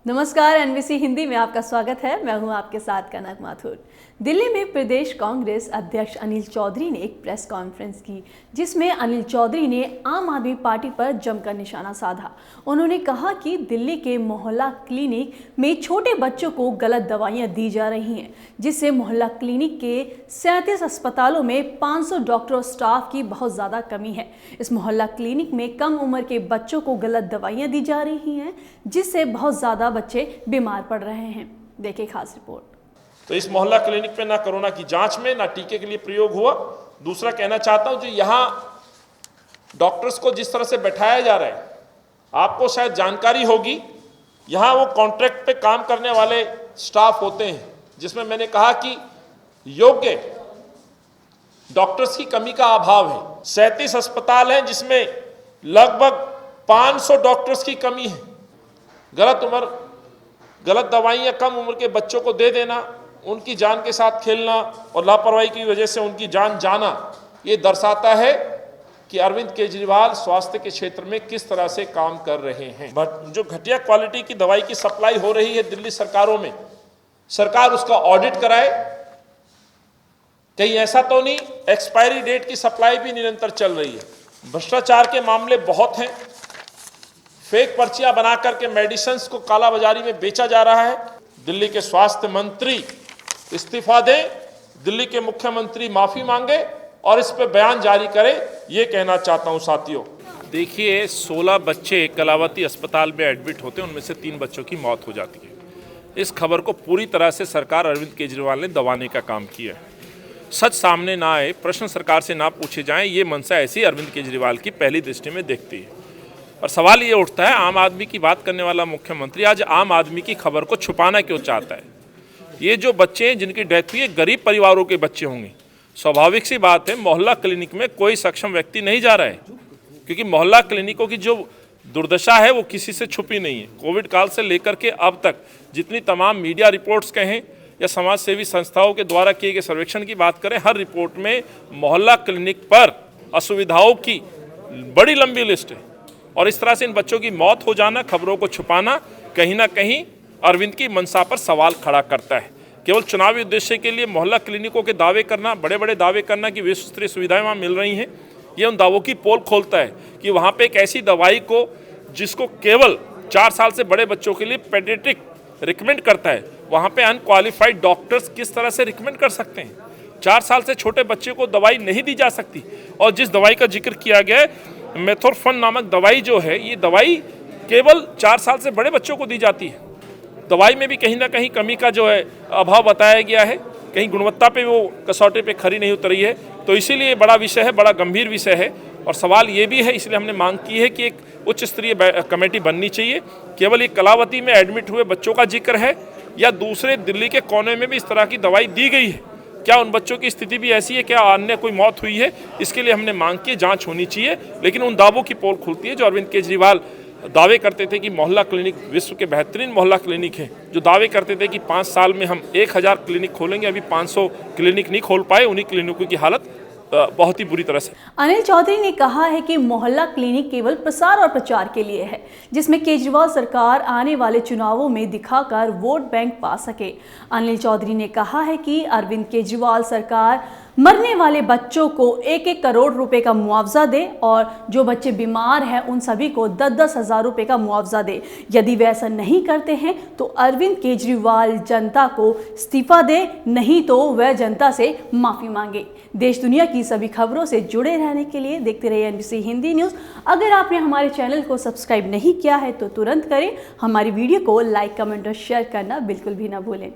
नमस्कार, एनबीसी हिंदी में आपका स्वागत है। मैं हूं आपके साथ कनक माथुर। दिल्ली में प्रदेश कांग्रेस अध्यक्ष अनिल चौधरी ने एक प्रेस कॉन्फ्रेंस की, जिसमें अनिल चौधरी ने आम आदमी पार्टी पर जमकर निशाना साधा। उन्होंने कहा कि दिल्ली के मोहल्ला क्लिनिक में छोटे बच्चों को गलत दवाइयां दी जा रही हैं, जिससे मोहल्ला क्लिनिक के 37 अस्पतालों में 500 डॉक्टर और स्टाफ की बहुत ज़्यादा कमी है। इस मोहल्ला क्लिनिक में कम उम्र के बच्चों को गलत दवाइयां दी जा रही हैं, जिससे बहुत ज़्यादा बच्चे बीमार पड़ रहे हैं। देखिए खास रिपोर्ट। तो इस मोहल्ला क्लिनिक पे ना कोरोना की जांच में ना टीके के लिए प्रयोग हुआ। दूसरा कहना चाहता हूं, जो यहाँ डॉक्टर्स को जिस तरह से बैठाया जा रहा है, आपको शायद जानकारी होगी, यहाँ वो कॉन्ट्रैक्ट पे काम करने वाले स्टाफ होते हैं, जिसमें मैंने कहा कि योग्य डॉक्टर्स की कमी का अभाव है। 37 अस्पताल हैं जिसमें लगभग 500 डॉक्टर्स की कमी है। गलत दवाइयाँ कम उम्र के बच्चों को दे देना, उनकी जान के साथ खेलना और लापरवाही की वजह से उनकी जान जाना, ये दर्शाता है कि अरविंद केजरीवाल स्वास्थ्य के क्षेत्र में किस तरह से काम कर रहे हैं। बट जो घटिया क्वालिटी की दवाई की सप्लाई हो रही है दिल्ली सरकारों में, सरकार उसका ऑडिट कराए। कहीं ऐसा तो नहीं एक्सपायरी डेट की सप्लाई भी निरंतर चल रही है। भ्रष्टाचार के मामले बहुत हैं। फेक पर्चियां बना करके मेडिसिन को कालाबाजारी में बेचा जा रहा है। दिल्ली के स्वास्थ्य मंत्री इस्तीफा दें, दिल्ली के मुख्यमंत्री माफी मांगे और इस पे बयान जारी करें, ये कहना चाहता हूं साथियों। देखिए, 16 बच्चे कलावती अस्पताल में एडमिट होते हैं, उनमें से 3 बच्चों की मौत हो जाती है। इस खबर को पूरी तरह से सरकार अरविंद केजरीवाल ने दबाने का काम किया है। सच सामने ना आए, प्रश्न सरकार से ना पूछे जाएं, ये मंशा ऐसी अरविंद केजरीवाल की पहली दृष्टि में देखती है। और सवाल ये उठता है, आम आदमी की बात करने वाला मुख्यमंत्री आज आम आदमी की खबर को छुपाना क्यों चाहता है? ये जो बच्चे हैं जिनकी डेथ हुई है, गरीब परिवारों के बच्चे होंगे। स्वाभाविक सी बात है, मोहल्ला क्लिनिक में कोई सक्षम व्यक्ति नहीं जा रहा है, क्योंकि मोहल्ला क्लिनिकों की जो दुर्दशा है वो किसी से छुपी नहीं है। कोविड काल से लेकर के अब तक जितनी तमाम मीडिया रिपोर्ट्स कहें या समाज सेवी संस्थाओं के द्वारा किए गए सर्वेक्षण की बात करें, हर रिपोर्ट में मोहल्ला क्लिनिक पर असुविधाओं की बड़ी लंबी लिस्ट है। और इस तरह से इन बच्चों की मौत हो जाना, खबरों को छुपाना, कहीं ना कहीं अरविंद की मंशा पर सवाल खड़ा करता है। केवल चुनावी उद्देश्य के लिए मोहल्ला क्लिनिकों के दावे करना, बड़े बड़े दावे करना कि विश्व स्तरीय सुविधाएं वहाँ मिल रही हैं, ये उन दावों की पोल खोलता है कि वहाँ पे एक ऐसी दवाई को जिसको केवल 4 साल से बड़े बच्चों के लिए पेडियाट्रिक रिकमेंड करता है, वहाँ पे अनक्वालिफाइड डॉक्टर्स किस तरह से रिकमेंड कर सकते हैं? 4 साल से छोटे बच्चे को दवाई नहीं दी जा सकती। और जिस दवाई का जिक्र किया गया है, मेथोर्फन नामक दवाई जो है, ये दवाई केवल 4 साल से बड़े बच्चों को दी जाती है। दवाई में भी कहीं ना कहीं कमी का जो है अभाव बताया गया है, कहीं गुणवत्ता पे वो कसौटे पे खरी नहीं उतरी है। तो इसीलिए बड़ा विषय है, बड़ा गंभीर विषय है। और सवाल ये भी है, इसलिए हमने मांग की है कि एक उच्च स्तरीय कमेटी बननी चाहिए। केवल एक कलावती में एडमिट हुए बच्चों का जिक्र है या दूसरे दिल्ली के कोने में भी इस तरह की दवाई दी गई है? क्या उन बच्चों की स्थिति भी ऐसी है? क्या अन्य कोई मौत हुई है? इसके लिए हमने मांग की, जांच होनी चाहिए। लेकिन उन दावों की पोल खुलती है जो अरविंद केजरीवाल दावे करते थे कि मोहल्ला क्लिनिक विश्व के बेहतरीन मोहल्ला क्लिनिक है, जो दावे करते थे कि 5 साल में हम 1000 क्लिनिक खोलेंगे, अभी 500 क्लिनिक नहीं खोल पाए। उन्हीं क्लिनिकों की हालत बहुत ही बुरी तरह से। अनिल चौधरी ने कहा है कि मोहल्ला क्लिनिक केवल प्रसार और प्रचार के लिए है, जिसमें केजरीवाल सरकार आने वाले चुनावों में दिखाकर वोट बैंक पा सके। अनिल चौधरी ने कहा है कि अरविंद केजरीवाल सरकार मरने वाले बच्चों को 1-1 करोड़ रुपए का मुआवजा दे और जो बच्चे बीमार हैं उन सभी को 10-10 हज़ार रुपए का मुआवजा दे। यदि वे ऐसा नहीं करते हैं तो अरविंद केजरीवाल जनता को इस्तीफा दे, नहीं तो वह जनता से माफ़ी मांगे। देश दुनिया की सभी खबरों से जुड़े रहने के लिए देखते रहिए एनबीसी हिंदी न्यूज़। अगर आपने हमारे चैनल को सब्सक्राइब नहीं किया है तो तुरंत करें। हमारी वीडियो को लाइक, कमेंट और शेयर करना बिल्कुल भी ना भूलें।